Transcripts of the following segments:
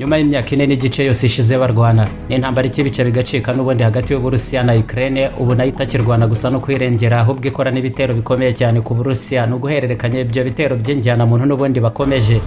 nyuma y'imyaka 4 n'igice yose ishize barwana n'intambara ikibice bigacika n'ubundi hagati y'Uburusiya na Ukraine ubu nayo itakirwana gusa no kwirengera ahubwo ikora n'ibitero bikomeye cyane ku Burusiya no guhererekanya ibyo bitero by'injyana muntu n'ubundi bakomeje.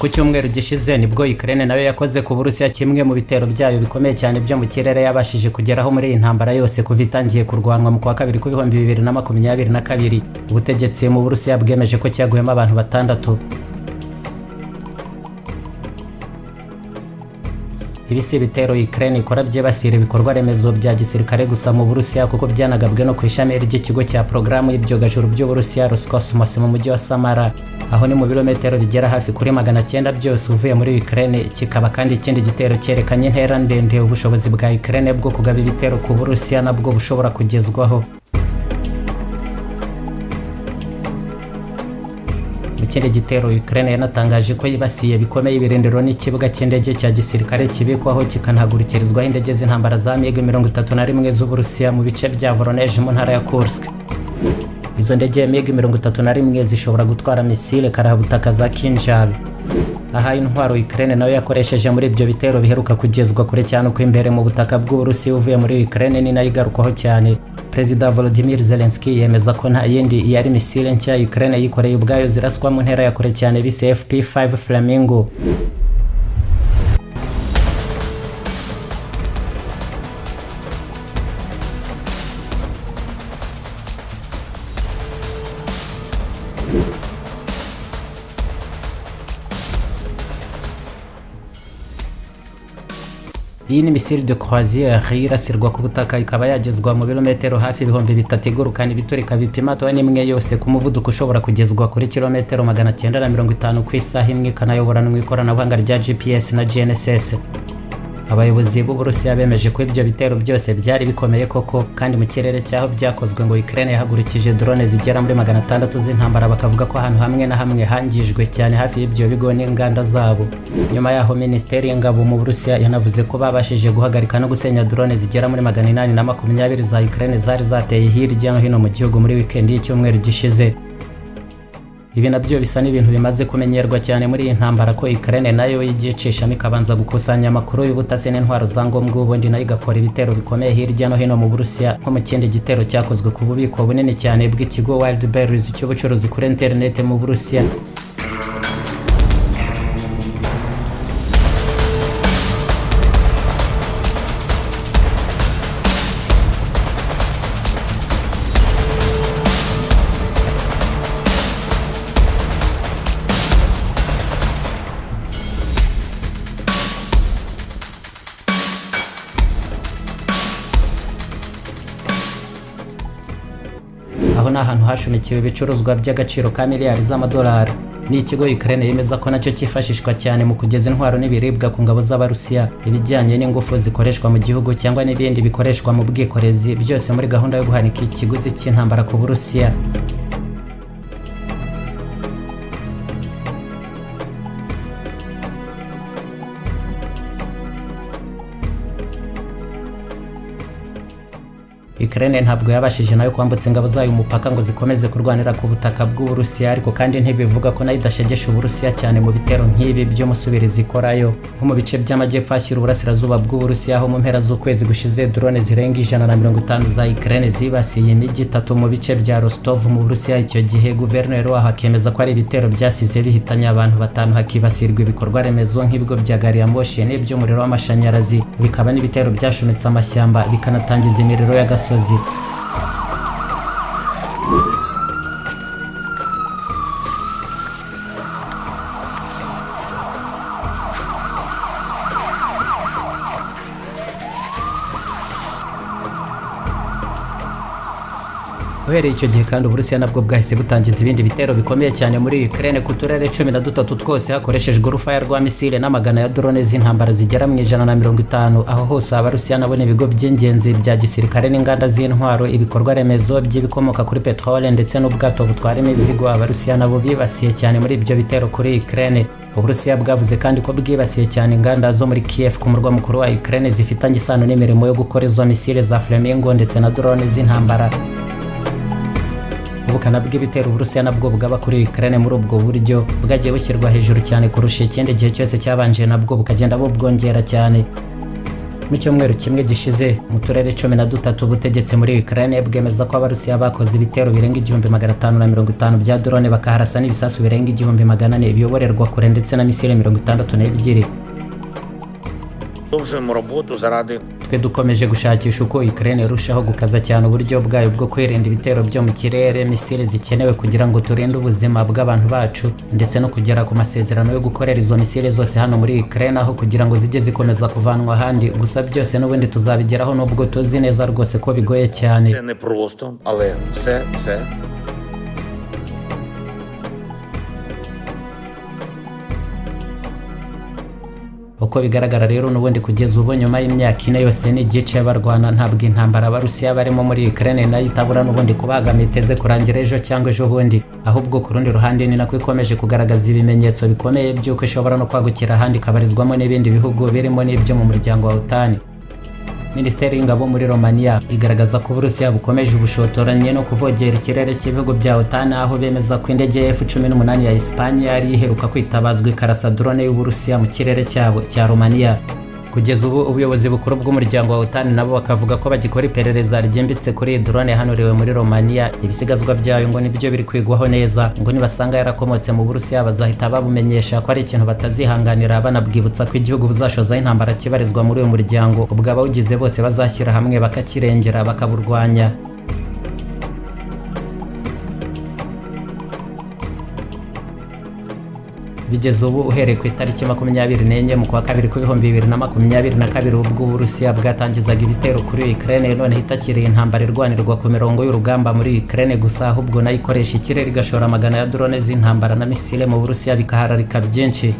Ku cyumweru gishize nibwo Ukraine nayo yakoze ku Burusiya kimwe mu bitero byayo bikomeye cyane byo mu kirere yabashije kugeraho muri iyi ntambara yose kuva itangiye kurwanwa mu kwa kabiri ku 2022. Ubutegetsi mu Burusiya bwemeje ko cyaguyemo abantu 6. Ibisi bitero Ukraine ikora byibasira ibikorwa remezo bya gisirikare gusa mu Burusiya kuko byanagabwe no kwishami ry'ikigo cya programu y'ibyogajuru by'Uburusiya Roscosmos mu mujyi wa Samara, aho ni mu birometero bigera hafi kuri 900 byose uvuye muri Ukraine. Kikaba kandi ikindi gitero cyerekanye intera ndende ubushobozi bwa Ukraine bwo kugaba ibitero ku Burusiya nabwo bushobora kugezwaho. Ikindi gitero Ukraine yanatangaje ko yibasiye bikomeye ibirindiro n'ikibuga cy'indege cya gisirikare kibikwaho kikanhagurukirizwaho indege z'intambara za MiG-31 z'Uburusiya mu bice bya Voronezh mu ntara ya Kursk. Izo ndege MiG-31 zishobora gutwara misile karabutaka za Kinjal. Aha intwaro Ukraine nayo yakoresheje muri ibyo bitero biheruka kugezwa kure cyane uko imbere mu butaka bw'Uburusiya uvuye muri Ukraine ni nayo igarukwaho cyane. Perezida Volodymyr Zelensky yemeza ko nta yindi yari misile nshya Ukraine yikoreye ubwayo ziraswa mu ntera ya kure cyane bise FP5 Flamingo. Iyi ni misile de croisière irasirwa ku butaka ikaba yagezwa mu birometero hafi 3000 igurukana ibiturika bipima tone imwe yose ku muvuduko ushobora kugezwa kuri kilometero 950 ku isaha imwe, ikanayoboranwa ikoranabuhanga rya GPS na GNSS. Abayobozi b'Uburusiya bemeje ko ibyo bitero byose byari bikomeye koko kandi mu kirere cyaho byakozwe ngo Ukraine yahagurikije drone zigera muri 600 z'intambara, bakavuga ko ahantu hamwe na hamwe hangijwe cyane hafi y'ibyo bigo n'inganda zabo. Nyuma yaho Minisiteri y'Ingabo mu Burusiya yanavuze ko babashije guhagarika no gusenya drone zigera muri 820 za Ukraine zari zateye hirya no hino mu gihugu muri weekend y'icyumweru gishize. Ibi nabyo bisa n'ibintu bimaze kumenyerwa cyane muri iyi ntambara ko Ukraine nayo yigicishamo ikabanza gukusanya amakuru y'ubutasi n'intwaro za ngombwa ubundi nayo igakora ibitero bikomeye hirya no hino mu Burusiya, nko mu kindi gitero cyakozwe ku bubiko bunini cyane bw'ikigo Wildberries cy'ubucuruzi kuri internet mu Burusiya. Aho ni ahantu hashumikiwe ibicuruzwa by'agaciro ka miliyari z'amadolari. Ni ikigo Ukraine yemeza ko nacyo cyifashishwa cyane mu kugeza intwaro n'ibiribwa ku ngabo z'Abarusiya, ibijyanye n'ingufu zikoreshwa mu gihugu cyangwa n'ibindi bikoreshwa mu bwikorezi, byose muri gahunda yo guhanika ikiguzi cy'intambara ku Burusiya. Ukraine ntabwo yabashije nayo kwambutsa ingabo zayo umupaka ngo zikomeze kurwanira ku butaka bw'Uburusiya, ariko kandi ntibivuga ko nayo idashegesha Uburusiya cyane mu bitero nk'ibi by'umusubirizi ikorayo, nko mu bice by'amajyepfo ashyira uburasirazuba bw'Uburusiya aho mu mpera z'ukwezi gushize drone zirenga 150 za Ukraine zibasiye imijyi 3 mu bice bya Rostov mu Burusiya. Icyo gihe guverineri waho akemeza ko ari ibitero byasize bihitanye abantu 5, hakibasirwa ibikorwa remezo nk'ibigo bya gari ya moshi n'iby'umuriro w'amashanyarazi, bikaba n'ibitero byashumitse amashyamba bikanatangiza imiriro y'agasozi. Uhereye icyo gihe kandi Uburusiya nabwo bwahise butangiza ibindi bitero bikomeye cyane muri Ukraine ku turere 13 twose hakoreshejwe urufaya rwa misile n'amagana ya drone z'intambara zigera mu 150, aho hose Abarusiya nabone ibigo by'ingenzi bya gisirikare n'inganda z'intwaro, ibikorwa remezo by'ibikomoka kuri petrole ndetse n'ubwato butwara imizigo. Abarusiya nabo bibasiye cyane muri ibyo bitero kuri Ukraine. Uburusiya bwavuze kandi ko bwibasiye cyane inganda zo muri Kiev ku murwa mukuru wa Ukraine zifitanye isano n'imirimo yo gukora izo misile za Flamingo ndetse na drone z'intambara. Ubukana bw'ibitero Uburusiya nabwo bugaba kuri Ukraine muri ubwo buryo bwagiye bushyirwa hejuru cyane kurusha ikindi gihe cyose cyabanje, nabwo bukagenda bubwongera cyane. Mu cyumweru kimwe gishize mu turere 13 butegetse muri Ukraine bwemeza ko Abarusiya bakoze ibitero birenga 1550 bya drone, bakaharasa n'ibisasu birenga 1400 biyoborerwa kure ndetse na misile 62. Twe dukomeje gushakisha uko Ukraine irushaho gukaza cyane uburyo bwayo bwo kwirinda ibitero byo mu kirere, misile zikenewe kugira ngo turinde ubuzima bw'abantu bacu ndetse no kugera ku masezerano yo gukorera izo misile zose hano muri Ukraine, aho kugira ngo zijye zikomeza kuvanwa ahandi. Gusa byose n'ubundi tuzabigeraho nubwo tuzi neza rwose ko bigoye cyane. Це не просто, але все це uko bigaragara rero n'ubundi kugeza ubu nyuma y'imyaka 4 yose n'igice barwana, ntabwo intambara Abarusiya barimo muri Ukraine nayo itabura n'ubundi kubagama iteze kurangira ejo cyangwa ejo bundi. Ahubwo ku rundi ruhande ni nako ikomeje kugaragaza ibimenyetso bikomeye by'uko ishobora no kwagukira ahandi ikabarizwamo n'ibindi bihugu birimo n'ibyo mu muryango wa OTAN. Minisiteri y'ingabo muri Romania igaragaza ko Uburusiya bukomeje ubushotoranye no kuvogera ikirere cy'ibihugu bya OTAN, aho bemeza ko indege F-18 ya Espanya yari iheruka kwitabazwa ikarasa drone y'Uburusiya mu kirere cyabo cya Romania. Kugeza ubu ubuyobozi bukuru bw'umuryango wa OTAN nabo bakavuga ko bagikora iperereza ryimbitse kuri drone yahanuriwe muri Romania. Ibisigazwa byayo ngo nibyo biri kwigwaho neza, ngo nibasanga yarakomotse mu Burusiya bazahita babumenyesha ko ari ikintu batazihanganira, banabwibutsa ko igihugu buzashozaho intambara kibarizwa muri uyu muryango, ubwo abawugize bose bazashyira hamwe bakakirengera bakaburwanya. Bigeze ubu uhereye ku itariki 24 mu kwa kabiri ku 2022 ubwo Uburusiya bwatangizaga ibitero kuri Ukraine, none hitakiriye intambara irwanirwa ku mirongo y'urugamba muri Ukraine gusa, ahubwo nayo ikoresha ikirere igashora amagana ya drone z'intambara na misile mu Burusiya bikahararika byinshi.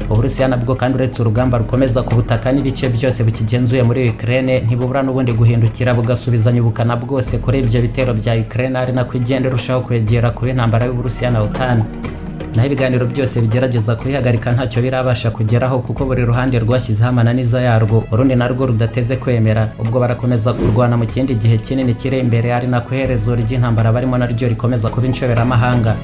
Uburusiya nabwo kandi uretse urugamba rukomeza ku butaka n'ibice byose bukigenzuye muri Ukraine, ntibubura n'ubundi guhindukira bugasubizanya ubukana bwose kuri ibyo bitero bya Ukraine, ari nako igenda irushaho kwegera kuba intambara y'Uburusiya na OTAN. Naho ibiganiro byose bigerageza kuyihagarika ntacyo birabasha kugeraho, kuko buri ruhande rwashyizeho amananiza yarwo, urundi narwo rudateze kwemera. Ubwo barakomeza kurwana mu kindi gihe kinini kiri imbere, ari nako iherezo ry'intambara barimo naryo rikomeza kuba inshoberamahanga.